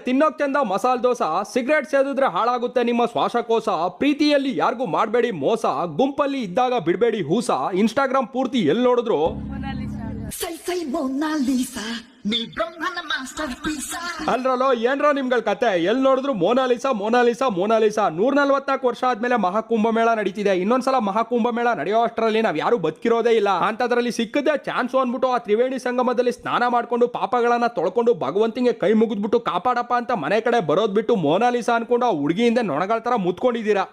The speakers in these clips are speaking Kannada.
ತಿನ್ನೋಕ್ ಚಂದ ಮಸಾಲೆ ದೋಸೆ, ಸಿಗರೇಟ್ ಸೇದಿದ್ರೆ ಹಾಳಾಗುತ್ತೆ ನಿಮ್ಮ ಶ್ವಾಸಕೋಶ, ಪ್ರೀತಿಯಲ್ಲಿ ಯಾರಿಗೂ ಮಾಡಬೇಡಿ ಮೋಸ, ಗುಂಪಲ್ಲಿ ಇದ್ದಾಗ ಬಿಡಬೇಡಿ ಹೂಸ, ಇನ್ಸ್ಟಾಗ್ರಾಮ್ ಪೂರ್ತಿ ಎಲ್ಲಿ ನೋಡಿದ್ರು ಅಲ್ರಲ್ಲೋ ಏನ್ರೋ ನಿಮ್ಗಳ ಕತೆ, ಎಲ್ಲಿ ನೋಡಿದ್ರು ಮೋನಾಲಿಸಾ ಮೋನಾಲಿಸಾ ಮೋನಾಲಿಸಾ. 144 ವರ್ಷ ಆದ್ಮೇಲೆ ಮಹಾಕುಂಭಮೇಳ ನಡೀತಿದೆ. ಇನ್ನೊಂದ್ಸಲ ಮಹಾಕುಂಭಮೇಳ ನಡೆಯೋ ಅಷ್ಟರಲ್ಲಿ ನಾವ್ ಯಾರು ಬದುಕಿರೋದೇ ಇಲ್ಲ. ಅಂತದ್ರಲ್ಲಿ ಸಿಕ್ಕದೆ ಚಾನ್ಸ್ ಅಂದ್ಬಿಟ್ಟು ಆ ತ್ರಿವೇಣಿ ಸಂಗಮದಲ್ಲಿ ಸ್ನಾನ ಮಾಡ್ಕೊಂಡು ಪಾಪಗಳನ್ನ ತೊಳ್ಕೊಂಡು ಭಗವಂತಿಗೆ ಕೈ ಮುಗಿದ್ಬಿಟ್ಟು ಕಾಪಾಡಪ್ಪ ಅಂತ ಮನೆ ಕಡೆ ಬರೋದ್ ಬಿಟ್ಟು ಮೋನಾಲಿಸಾ ಅನ್ಕೊಂಡು ಆ ಹುಡುಗಿಯಿಂದ ನೊಣಗಳ ತರ ಮುತ್ಕೊಂಡಿದ್ದೀರಾ.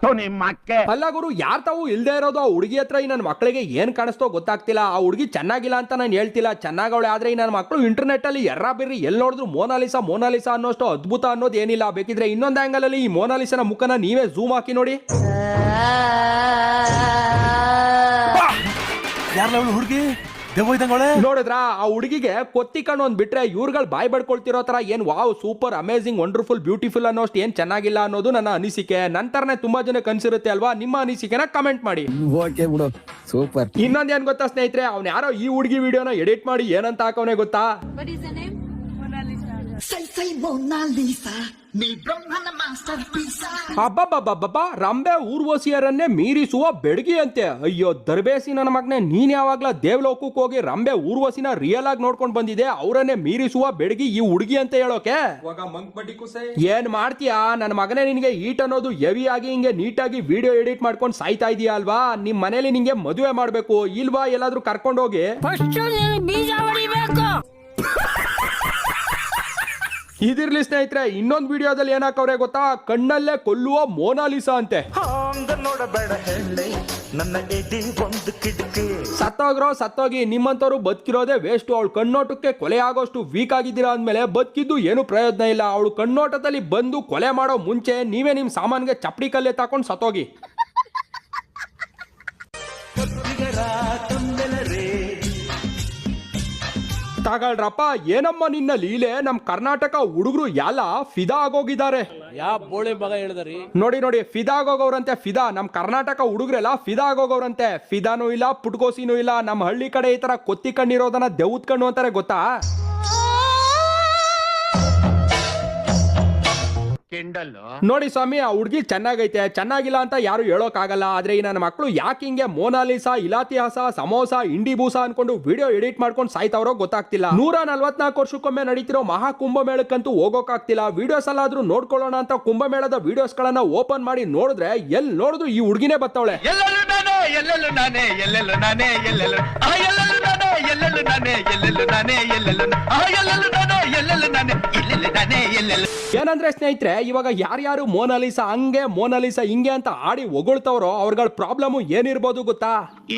ಅಲ್ಲ ಗುರು, ಯಾರ್ ತಾವು ಇಲ್ದೇ ಇರೋದು ಆ ಹುಡುಗಿ ಹತ್ರ ಈ ನನ್ನ ಮಕ್ಕಳಿಗೆ ಏನ್ ಕಾಣಿಸ್ತೋ ಗೊತ್ತಾಗ್ತಿಲ್ಲ. ಆ ಹುಡುಗಿ ಚೆನ್ನಾಗಿಲ್ಲ ಅಂತ ನಾನು ಹೇಳ್ತಿಲ್ಲ, ಚೆನ್ನಾಗವಳೆ. ಆದ್ರೆ ಈ ನನ್ನ ಮಕ್ಕಳು ಇಂಟರ್ನೆಟ್ ಅಲ್ಲಿ ಎರ್ರಾ ಬಿರ್ರಿ ಎಲ್ಲಿ ನೋಡಿದ್ರು ಮೋನಾಲಿಸಾ ಮೋನಾಲಿಸಾ ಅನ್ನೋಷ್ಟು ಅದ್ಭುತ ಅನ್ನೋದು ಏನಿಲ್ಲ. ಬೇಕಿದ್ರೆ ಇನ್ನೊಂದು ಆಂಗಲ್ ಅಲ್ಲಿ ಈ ಮೋನಾಲಿಸಾನ ಮುಖನ ನೀವೇ ಝೂಮ್ ಹಾಕಿ ನೋಡಿ. ಹುಡುಗಿ ನೋಡಿದ್ರ ಆ ಹುಡುಗಿಗೆ ಕೊತ್ತಿ ಕಣ್ಣು ಒಂದ್ ಬಿಟ್ರೆ ಇವ್ರುಗಳು ಬಾಯ್ ಬಡ್ಕೊಳ್ತಿರೋ ತರ ಏನ್ wow super amazing wonderful beautiful ಅನ್ನೋಷ್ಟು ಏನ್ ಚೆನ್ನಾಗಿಲ್ಲ ಅನ್ನೋದು ನನ್ನ ಅನಿಸಿಕೆ. ನಂತರನೇ ತುಂಬಾ ಜನ ಕನ್ಸಿರುತ್ತೆ ಅಲ್ವಾ, ನಿಮ್ಮ ಅನಿಸಿಕೆನ ಕಮೆಂಟ್ ಮಾಡಿ. ಸೂಪರ್. ಇನ್ನೊಂದ್ ಏನ್ ಗೊತ್ತಾ ಸ್ನೇಹಿತರೆ, ಅವ್ನ ಯಾರೋ ಈ ಹುಡುಗಿ ವಿಡಿಯೋನ ಎಡಿಟ್ ಮಾಡಿ ಏನಂತ ಹಾಕವನೆ ಗೊತ್ತಾ, ಅಬ್ಬಬ್ಬಬ್ಬಬ್ಬ ರಂಬೆ ಊರ್ವಶಿಯರನ್ನೇ ಮೀರಿಸುವ ಬೆಡಗಿ ಅಂತೆ. ಅಯ್ಯೋ ದರ್ಬೇಸಿ ನನ್ನ ಮಗನೇ, ನೀನ್ ಯಾವಾಗ್ಲ ದೇವಲೋಕಕ್ಕೆ ಹೋಗಿ ರಂಬೆ ಊರ್ವಶಿನ ರಿಯಲ್ ಆಗಿ ನೋಡ್ಕೊಂಡ್ ಬಂದಿದೆ, ಅವರನ್ನೇ ಮೀರಿಸುವ ಬೆಡಗಿ ಈ ಹುಡುಗಿ ಅಂತ ಹೇಳೋಕೆ ಏನ್ ಮಾಡ್ತೀಯಾ ನನ್ನ ಮಗನೇ. ನಿನ್ಗೆ ಈಟ್ ಅನ್ನೋದು ಹೆವಿ ಆಗಿ ಹಿಂಗೆ ನೀಟಾಗಿ ವಿಡಿಯೋ ಎಡಿಟ್ ಮಾಡ್ಕೊಂಡು ಸಾಯ್ತಾ ಇದೀಯಾ ಅಲ್ವಾ. ನಿಮ್ ಮನೇಲಿ ನಿಂಗೆ ಮದುವೆ ಮಾಡ್ಬೇಕು ಇಲ್ವಾ, ಎಲ್ಲಾದ್ರೂ ಕರ್ಕೊಂಡೋಗಿ ಇದಿರ್ಲಿ ಸ್ನೇಹಿತರೆ. ಇನ್ನೊಂದು ವಿಡಿಯೋದಲ್ಲಿ ಏನಾಕವ್ರೆ ಗೊತ್ತಾ, ಕಣ್ಣಲ್ಲೇ ಕೊಲ್ಲುವ ಮೋನಾಲಿಸಾ ಅಂತೆ. ಸತ್ತೋಗಿ ನಿಮ್ಮಂತವ್ರು ಬದುಕಿರೋದೇ ವೇಸ್ಟ್. ಅವಳು ಕಣ್ಣೋಟಕ್ಕೆ ಕೊಲೆ ಆಗೋಷ್ಟು ವೀಕ್ ಆಗಿದ್ದೀರಾ ಅಂದ್ಮೇಲೆ ಬದುಕಿದ್ದು ಏನು ಪ್ರಯೋಜನ ಇಲ್ಲ. ಅವಳು ಕಣ್ಣೋಟದಲ್ಲಿ ಬಂದು ಕೊಲೆ ಮಾಡೋ ಮುಂಚೆ ನೀವೇ ನಿಮ್ ಸಾಮಾನ್ಗೆ ಚಪ್ಪಡಿ ಕಲ್ಲೆ ತಕೊಂಡು ಸತ್ತೋಗಿ. ತಗೊಳ್ರಪ್ಪ, ಏನಮ್ಮ ನಿನ್ನ ಲೀಲೆ. ನಮ್ ಕರ್ನಾಟಕ ಹುಡುಗರು ಎಲ್ಲ ಫಿದಾ ಆಗೋಗಿದ್ದಾರೆ. ನೋಡಿ ಫಿದಾ ಆಗೋಗವ್ರಂತೆ. ಫಿದಾ ನಮ್ ಕರ್ನಾಟಕ ಹುಡುಗರೆಲ್ಲ ಫಿದಾ ಆಗೋಗವ್ರಂತೆ. ಫಿದಾನೂ ಇಲ್ಲ, ಪುಟ್ಕೋಸಿನೂ ಇಲ್ಲ. ನಮ್ಮ ಹಳ್ಳಿ ಕಡೆ ಈ ತರ ಕೊತ್ತಿ ಕಣ್ಣಿರೋದನ್ನ ದೆವ್ತ್ ಕಣ್ಣು ಅಂತಾರೆ ಗೊತ್ತಾ. ನೋಡಿ ಸ್ವಾಮಿ, ಆ ಹುಡುಗಿ ಚೆನ್ನಾಗೈತೆ, ಚೆನ್ನಾಗಿಲ್ಲ ಅಂತ ಯಾರು ಹೇಳೋಕ್ ಆಗಲ್ಲ. ಆದ್ರೆ ಈ ನನ್ನ ಮಕ್ಕಳು ಯಾಕೆ ಹಿಂಗೆ ಮೋನಾಲಿಸಾ, ಇಲಾತಿಹಾಸ, ಸಮೋಸ, ಇಂಡಿ ಬೂಸ ಅನ್ಕೊಂಡು ವಿಡಿಯೋ ಎಡಿಟ್ ಮಾಡ್ಕೊಂಡು ಸಾಯ್ತಾವ್ರೋ ಗೊತ್ತಾಗ್ತಿಲ್ಲ. 144 ವರ್ಷಕ್ಕೊಮ್ಮೆ ನಡೀತಿರೋ ಮಹಾ ಕುಂಭಮೇಳಕ್ಕಂತೂ ಹೋಗೋಕಾಗ್ತಿಲ್ಲ. ವಿಡಿಯೋಸ್ ಅಲ್ಲಾದ್ರೂ ನೋಡ್ಕೊಳ್ಳೋಣ ಅಂತ ಕುಂಭಮೇಳದ ವಿಡಿಯೋಸ್ ಗಳನ್ನ ಓಪನ್ ಮಾಡಿ ನೋಡಿದ್ರೆ ಎಲ್ಲಿ ನೋಡಿದ್ರು ಈ ಹುಡುಗಿನೇ ಬತ್ತವಳೆ. ಏನಂದ್ರೆ ಸ್ನೇಹಿತರೆ, ಇವಾಗ ಯಾರ್ಯಾರು ಮೋನಾಲಿಸಾ ಹಂಗೆ ಮೋನಾಲಿಸಾ ಹಿಂಗೆ ಅಂತ ಆಡಿ ಹೊಗಳ್ತವ್ರೋ ಅವ್ರಗಳ ಪ್ರಾಬ್ಲಮ್ ಏನಿರ್ಬೋದು ಗೊತ್ತಾ.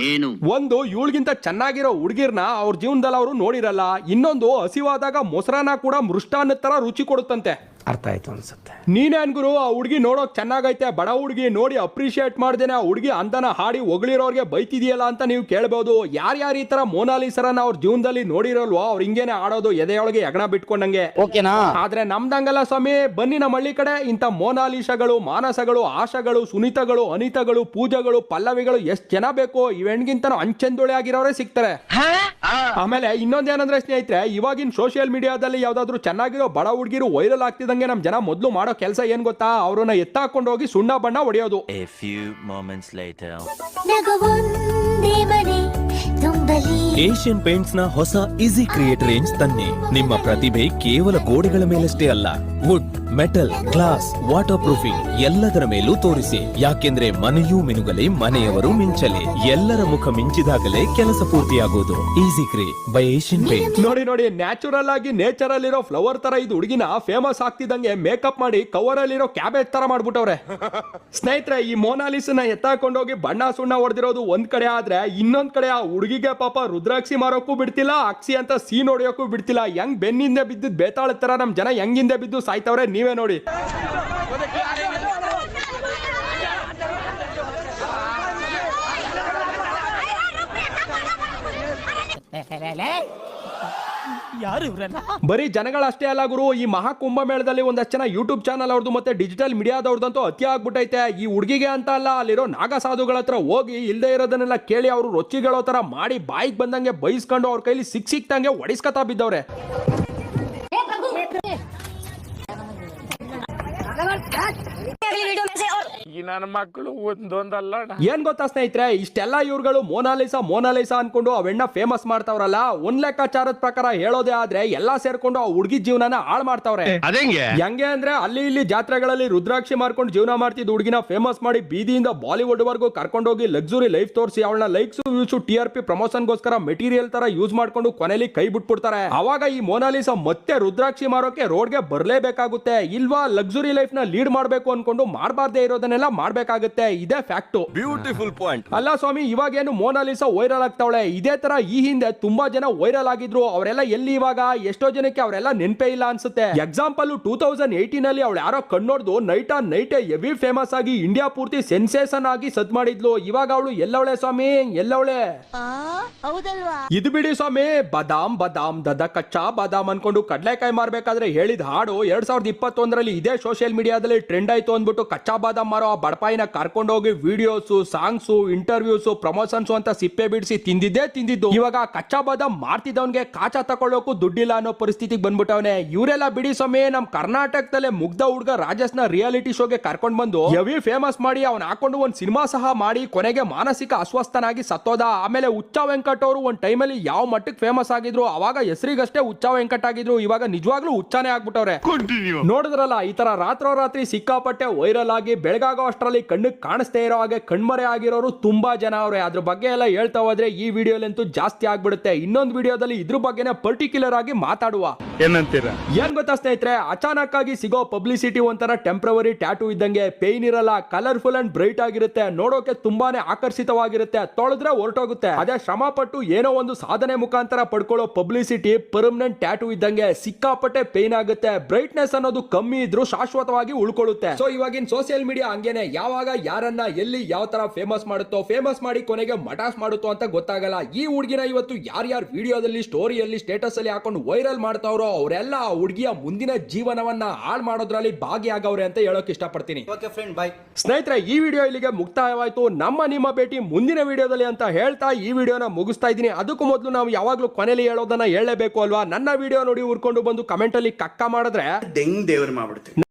ಏನು? ಒಂದು, ಇವಳಿಗಿಂತ ಚೆನ್ನಾಗಿರೋ ಹುಡುಗಿರ್ನ ಅವ್ರ ಜೀವನದಲ್ಲಿ ಅವರು ನೋಡಿರಲ್ಲ. ಇನ್ನೊಂದು, ಹಸಿವಾದಾಗ ಮೊಸರನ್ನ ಕೂಡ ಮೃಷ್ಟಾನ್ನ ತರ ರುಚಿ ಕೊಡುತ್ತಂತೆ. ಅರ್ಥ ಆಯ್ತು ಅನ್ಸುತ್ತೆ. ನೀನೇ ಅನ್ಗುರು, ಆ ಹುಡುಗಿ ನೋಡೋಕ್ ಚೆನ್ನಾಗೈತೆ, ಬಡ ಹುಡುಗಿ, ನೋಡಿ ಅಪ್ರಿಶಿಯೇಟ್ ಮಾಡ್ದೇನೆ ಆ ಹುಡುಗಿ ಅಂತನ ಹಾಡಿ ಹೊಗಳಿರೋರ್ಗೆ ಬೈತಿದೆಯಲ್ಲ ಅಂತ ನೀವು ಕೇಳ್ಬೋದು. ಯಾರ್ಯಾರು ಈ ತರ ಮೋನಾಲಿಸರನ್ನ ಅವ್ರ ಜೀವನದಲ್ಲಿ ನೋಡಿರಲ್ವೋ ಅವ್ರು ಹಿಂಗೇನೆ ಆಡೋದು ಎದೆಯೊಳಗೆ ಯಗಣ ಬಿಟ್ಕೊಂಡಂಗೆ. ಓಕೆನಾ? ಆದ್ರೆ ನಮ್ದಂಗಲ್ಲ ಸ್ವಾಮಿ. ಬನ್ನಿ ನಮ್ಮ ಹಳ್ಳಿ ಕಡೆ ಇಂಥ ಮೋನಾಲಿಸಗಳು, ಮಾನಸಗಳು, ಆಶಗಳು, ಸುನೀತಗಳು, ಅನಿತಗಳು, ಪೂಜೆಗಳು, ಪಲ್ಲವಿಗಳು ಎಷ್ಟ್ ಜನ ಬೇಕು. ಇವೆಣ್ಗಿಂತ ಅಂಚೆಂದೊಳೆ ಆಗಿರೋರೇ ಸಿಗ್ತಾರೆ. ಆಮೇಲೆ ಇನ್ನೊಂದೇನಂದ್ರೆ ಸ್ನೇಹಿತರೆ, ಇವಾಗಿನ ಸೋಷಿಯಲ್ ಮೀಡಿಯಾದಲ್ಲಿ ಯಾವ್ದಾದ್ರು ಚೆನ್ನಾಗಿರೋ ಬಡ ಹುಡುಗಿರು ವೈರಲ್ ಆಗ್ತಿದ್ದಂಗೆ ನಮ್ ಜನ ಮೊದಲು ಮಾಡೋ ಕೆಲಸ ಏನ್ ಗೊತ್ತಾ, ಅವ್ರನ್ನ ಎತ್ತಾಕೊಂಡು ಹೋಗಿ ಸುಣ್ಣ ಬಣ್ಣ ಹೊಡೆಯೋದು. ಏಷ್ಯನ್ ಪೇಂಟ್ಸ್ ನ ಹೊಸ ಈಸಿ ಕ್ರಿಯೇಟ್ ರೇಂಜ್ ತನ್ನಿ. ನಿಮ್ಮ ಪ್ರತಿಭೆ ಕೇವಲ ಗೋಡೆಗಳ ಮೇಲಷ್ಟೇ ಅಲ್ಲ, wood, metal, glass, waterproofing ಎಲ್ಲದರ ಮೇಲೂ ತೋರಿಸಿ. ಯಾಕೆಂದ್ರೆ ಮನೆಯೂ ಮಿನುಗಲಿ, ಮನೆಯವರು ಮಿಂಚಲಿ. ಎಲ್ಲರ ಮುಖ ಮಿಂಚಿದಾಗಲೇ ಕೆಲಸ ಪೂರ್ತಿಯಾಗುವುದು. Easy care by Asian paint. ನೋಡಿ ನ್ಯಾಚುರಲ್ ಆಗಿ ನೇಚರ್ ಅಲ್ಲಿರೋ ಫ್ಲವರ್ ತರ ಇದು ಹುಡುಗಿನ ಫೇಮಸ್ ಆಗ್ತಿದ್ದಂಗೆ ಮೇಕಪ್ ಮಾಡಿ ಕವರ್ ಅಲ್ಲಿರೋ ಕ್ಯಾಬೇಜ್ ತರ ಮಾಡ್ಬಿಟ್ಟವ್ರೆ. ಸ್ನೇಹಿತರೆ, ಈ ಮೋನಾಲಿಸನ ಎತ್ತಾಕೊಂಡೋಗಿ ಬಣ್ಣ ಸುಣ್ಣ ಹೊಡೆದಿರೋದು ಒಂದ್ ಕಡೆ ಆದ್ರೆ, ಇನ್ನೊಂದ್ ಕಡೆ ಆ ಹುಡುಗಿಗೆ ಪಾಪ ರುದ್ರಾಕ್ಷಿ ಮಾರೋಕ್ಕೂ ಬಿಡ್ತಿಲ್ಲ, ಅಕ್ಷಿ ಅಂತ ಸೀನ್ ಹೊಡೆಯೋಕ್ಕೂ ಬಿಡ್ತಿಲ್ಲ. ಹೆಂಗ್ ಬೆನ್ನಿಂದ ಬಿದ್ದು ಬೇತಾಳ ತರ ನಮ್ ಜನ ಹೆಂಗಿಂದ ಬಿದ್ದು ಸಾಯ್ತವ್ರೆ ನೀವೇ ನೋಡಿ. ಬರೀ ಜನಗಳಷ್ಟೇ ಅಲ್ಲ ಗುರು, ಈ ಮಹಾ ಕುಂಭಮೇಳದಲ್ಲಿ ಒಂದಷ್ಟು ಜನ ಯೂಟ್ಯೂಬ್ ಚಾನಲ್ ಅವ್ರದ್ದು ಮತ್ತೆ ಡಿಜಿಟಲ್ ಮೀಡಿಯಾದವ್ರದಂತೂ ಅತಿ ಆಗ್ಬಿಟ್ಟೈತೆ. ಈ ಹುಡುಗಿಗೆ ಅಂತ ಅಲ್ಲ, ಅಲ್ಲಿರೋ ನಾಗ ಸಾಧುಗಳ ಹತ್ರ ಹೋಗಿ ಇಲ್ದೇ ಇರೋದನ್ನೆಲ್ಲ ಕೇಳಿ ಅವರು ರೊಚ್ಚಿಗಳೋ ತರ ಮಾಡಿ ಬಾಯಿಗೆ ಬಂದಂಗೆ ಬೈಸ್ಕೊಂಡು ಅವ್ರ ಕೈಲಿ ಸಿಕ್ತಂಗೆ ಹೊಡಿಸ್ಕತಾ ಬಿದ್ದವ್ರೆ. ಈ ನನ್ನ ಮಕ್ಕಳು ಒಂದೊಂದಲ್ಲ ಏನ್ ಗೊತ್ತಾ ಸ್ನೇಹಿತರೆ, ಇಷ್ಟೆಲ್ಲ ಇವ್ರುಗಳು ಮೋನಾಲಿಸಾ ಅನ್ಕೊಂಡು ಅವೆಣ್ಣ ಫೇಮಸ್ ಮಾಡ್ತಾವ್ರಲ್ಲ, ಒಂದ್ ಲೆಕ್ಕಾಚಾರದ ಪ್ರಕಾರ ಹೇಳೋದೇ ಆದ್ರೆ ಎಲ್ಲಾ ಸೇರ್ಕೊಂಡು ಆ ಹುಡುಗಿ ಜೀವನನ ಹಾಳು ಮಾಡ್ತಾವ್ರೆ. ಹೆಂಗೆ ಅಂದ್ರೆ ಅಲ್ಲಿ ಇಲ್ಲಿ ಜಾತ್ರೆಗಳಲ್ಲಿ ರುದ್ರಾಕ್ಷಿ ಮಾರ್ಕೊಂಡು ಜೀವನ ಮಾಡ್ತಿದ್ ಹುಡುಗಿನ ಫೇಮಸ್ ಮಾಡಿ ಬೀದಿಯಿಂದ ಬಾಲಿವುಡ್ ವರ್ಗೂ ಕರ್ಕೊಂಡೋಗಿ ಲಕ್ಸುರಿ ಲೈಫ್ ತೋರಿಸಿ ಅವಳನ್ನ ಲೈಕ್ಸ್ ವ್ಯೂಸ್ TRP ಪ್ರಮೋಷನ್ ಗೋಸ್ಕರ ಮೆಟೀರಿಯಲ್ ತರ ಯೂಸ್ ಮಾಡ್ಕೊಂಡು ಕೊನೆಯಲ್ಲಿ ಕೈ ಬಿಟ್ಬಿಡ್ತಾರೆ. ಅವಾಗ ಈ ಮೋನಾಲಿಸಾ ಮತ್ತೆ ರುದ್ರಾಕ್ಷಿ ಮಾರೋಕೆ ರೋಡ್ಗೆ ಬರ್ಲೇಬೇಕಾಗುತ್ತೆ. ಇಲ್ವಾ ಲಕ್ಸುರಿ ಲೈಫ್ ನ ಲೀಡ್ ಮಾಡ್ಬೇಕು ಅನ್ಕೊಂಡು ಮಾಡಬಾರ್ದೇ ಇರೋದನ್ನೆಲ್ಲ ಮಾಡ್ಬೇಕಾಗುತ್ತೆ. ಇದೇ ಫ್ಯಾಕ್ಟ್. Beautiful point. ಅಲ್ಲ ಸ್ವಾಮಿ, ಇವಾಗೇನು ಮೋನಾಲಿಸಾ ವೈರಲ್ ಆಗ್ತಾವಳೆ. ಇದೇ ತರ ಈ ಹಿಂದೆ ತುಂಬಾ ಜನ ವೈರಲ್ ಆಗಿದ್ರು. ಅವರೆಲ್ಲ ಎಲ್ಲಿ ಇವಾಗ? ಎಷ್ಟೋ ಜನಕ್ಕೆ ಅವರೆಲ್ಲ ನೆನಪೇ ಇಲ್ಲ ಅನ್ಸುತ್ತೆ. ಎಕ್ಸಾಂಪಲ್ 2018 ಅಲ್ಲಿ ಅವಳು ಯಾರೋ ಕಣ್ಣೋಡ್ದು night on night heavy famous ಆಗಿ ಇಂಡಿಯಾ ಪೂರ್ತಿ ಸೆನ್ಸೇಷನ್ ಆಗಿ ಸದ್ ಮಾಡಿದ್ಲು. ಇವಾಗ ಅವಳು ಎಲ್ಲವಳೆ ಸ್ವಾಮಿ, ಎಲ್ಲವಳೆ? ಇದು ಬಿಡಿ ಸ್ವಾಮಿ, ಬಾದಾಮ್ ಬಾದಾಮ್ ದದ ಕಚ್ಚಾ ಬಾದಾಮ್ ಅನ್ಕೊಂಡು ಕಡ್ಲೆಕಾಯಿ ಮಾರ್ಬೇಕಾದ್ರೆ ಹೇಳಿದ ಹಾಡು 2021ರಲ್ಲಿ ಇದೇ ಸೋಷಿಯಲ್ ಮೀಡಿಯಾದಲ್ಲಿ ಟ್ರೆಂಡ್ ಆಯ್ತು ಅಂದ್ಬಿಟ್ಟು ಕಚ್ಚಾ ಬಾದಾಮ್ ಮಾರೋ ಆ ಬಡಪಾಯಿನ ಕರ್ಕೊಂಡು ಹೋಗಿ ವಿಡಿಯೋಸ್, ಸಾಂಗ್ಸ್, ಇಂಟರ್ವ್ಯೂಸ್, ಪ್ರಮೋಷನ್ಸ್ ಅಂತ ಸಿಪ್ಪೆ ಬಿಡಿಸಿ ತಿಂದಿದ್ದು. ಇವಾಗ ಕಚ್ಚಾ ಬಾದಾಮ್ ಮಾರ್ತಿದ್ದವನ್ಗೆ ಕಾಚಾ ತಕೊಳ್ಳೋಕು ದುಡ್ಡಿಲ್ಲ ಅನ್ನೋ ಪರಿಸ್ಥಿತಿಗೆ ಬಂದ್ಬಿಟ್ಟವನೆ. ಇವರೆಲ್ಲ ಬಿಡಿ ಸ್ವಾಮಿ, ನಮ್ ಕರ್ನಾಟಕದಲ್ಲೇ ಮುಗ್ಧ ಹುಡುಗ ರಾಜೇಶ್ನ ರಿಯಾಲಿಟಿ ಶೋಗೆ ಕರ್ಕೊಂಡ್ ಬಂದು ಹೆವಿ ಫೇಮಸ್ ಮಾಡಿ ಅವನ್ ಹಾಕೊಂಡು ಒಂದ್ ಸಿನಿಮಾ ಸಹ ಮಾಡಿ ಕೊನೆಗೆ ಮಾನಸಿಕ ಅಸ್ವಸ್ಥನಾಗಿ ಸತ್ತೋದ. ಆಮೇಲೆ ಹುಚ್ಚ ವೆಂಕಟ್ ಅವರು ಒಂದ್ ಟೈಮಲ್ಲಿ ಯಾವ ಮಟ್ಟಕ್ಕೆ ಫೇಮಸ್ ಆಗಿದ್ರು, ಅವಾಗ ಹೆಸರಿಗಷ್ಟೇ ಹುಚ್ಚ ವೆಂಕಟ್ ಆಗಿದ್ರು. ಇವಾಗ ನಿಜವಾಗ್ಲೂ ಹುಚ್ಚಾನೇ ಆಗ್ಬಿಟ್ಟವ್ರೆ. ನೋಡಿದ್ರಲ್ಲ, ಈ ತರ ರಾತ್ರೋರಾತ್ರಿ ಸಿಕ್ಕಾಪಟ್ಟೆ ವೈರಲ್ ಆಗಿ ಬೆಳಗಾಗೋ ಅಷ್ಟರಲ್ಲಿ ಕಣ್ಣಿಗೆ ಕಾಣಿಸ್ತೇ ಇರೋ ಹಾಗೆ ಕಣ್ಮರೆ ಆಗಿರೋರು ತುಂಬಾ ಜನ ಅವ್ರೆ. ಅದ್ರ ಬಗ್ಗೆ ಎಲ್ಲ ಹೇಳ್ತಾ ಹೋದ್ರೆ ಈ ವಿಡಿಯೋಲಂತೂ ಜಾಸ್ತಿ ಆಗ್ಬಿಡುತ್ತೆ. ಇನ್ನೊಂದು ವಿಡಿಯೋದಲ್ಲಿ ಇದ್ರ ಬಗ್ಗೆನೇ ಪರ್ಟಿಕ್ಯುಲರ್ ಆಗಿ ಮಾತಾಡುವ. ಏನಂತೀರಾ? ಏನ್ ಗೊತ್ತಾ ಸ್ನೇಹಿತರೆ, ಅಚಾನಕ್ ಆಗಿ ಸಿಗೋ ಪಬ್ಲಿಸಿಟಿ ಒಂಥರ ಟೆಂಪ್ರವರಿ ಟ್ಯಾಟೂ ಇದ್ದಂಗೆ. ಪೇನ್ ಇರಲ್ಲ, ಕಲರ್ಫುಲ್ ಅಂಡ್ ಬ್ರೈಟ್ ಆಗಿರುತ್ತೆ, ನೋಡೋಕೆ ತುಂಬಾನೇ ಆಕರ್ಷಿತವಾಗಿರುತ್ತೆ, ತೊಳೆದ್ರೆ ಹೊರಟೋಗುತ್ತೆ. ಅದೇ ಶ್ರಮ ಪಟ್ಟು ಏನೋ ಒಂದು ಸಾಧನೆ ಮುಖಾಂತರ ಪಡ್ಕೊಳ್ಳೋ ಪಬ್ಲಿಸಿಟಿ ಪರ್ಮನೆಂಟ್ ಟ್ಯಾಟೂ ಇದ್ದಂಗೆ. ಸಿಕ್ಕಾಪಟ್ಟೆ ಪೇನ್ ಆಗುತ್ತೆ. ಬ್ರೈಟ್ನೆಸ್ ಅನ್ನೋದು ಕಮ್ಮಿ ಇದ್ರೂ ಶಾಶ್ವತವಾಗಿ ಉಳ್ಕೊಳ್ಳುತ್ತೆ. ಸೊ ಇವಾಗಿನ ಸೋಷಿಯಲ್ ಮೀಡಿಯಾ ಹಂಗೇನೆ, ಯಾವಾಗ ಯಾರನ್ನ ಎಲ್ಲಿ ಯಾವ ತರ ಫೇಮಸ್ ಮಾಡುತ್ತೋ, ಫೇಮಸ್ ಮಾಡಿ ಕೊನೆಗೆ ಮಟಾಸ್ ಮಾಡುತ್ತೋ ಅಂತ ಗೊತ್ತಾಗಲ್ಲ. ಈ ಹುಡುಗಿನ ಇವತ್ತು ಯಾರ್ಯಾರು ವಿಡಿಯೋದಲ್ಲಿ, ಸ್ಟೋರಿಯಲ್ಲಿ, ಸ್ಟೇಟಸ್ ಅಲ್ಲಿ ಹಾಕೊಂಡು ವೈರಲ್ ಮಾಡ್ತಾವ್ರೋ ಅವರೆಲ್ಲ ಆ ಹುಡುಗಿಯ ಮುಂದಿನ ಜೀವನವನ್ನ ಹಾಳು ಮಾಡೋದ್ರಲ್ಲಿ ಭಾಗಿಯಾಗವ್ರೆ ಅಂತ ಹೇಳೋಕೆ ಇಷ್ಟಪಡ್ತೀನಿ. ಸ್ನೇಹಿತರೆ, ಈ ವಿಡಿಯೋ ಇಲ್ಲಿಗೆ ಮುಕ್ತಾಯವಾಯ್ತು. ನಿಮ್ಮ ಭೇಟಿ ಮುಂದಿನ ವಿಡಿಯೋದಲ್ಲಿ ಅಂತ ಹೇಳ್ತಾ ಈ ವಿಡಿಯೋನ ಮುಗಿಸ್ತಾ ಇದ್ದೀನಿ. ಅದಕ್ಕೂ ಮೊದಲು ನಾವು ಯಾವಾಗ್ಲೂ ಕೊನೆಯಲ್ಲಿ ಹೇಳೋದನ್ನ ಹೇಳಲೇಬೇಕು ಅಲ್ವಾ? ನನ್ನ ವಿಡಿಯೋ ನೋಡಿ ಉರ್ಕೊಂಡು ಬಂದು ಕಮೆಂಟ್ ಅಲ್ಲಿ ಕಕ್ಕ ಮಾಡಿದ್ರೆ ದೇವ್ರ ಮಾಡ್ಬಿಡ್ತೀನಿ.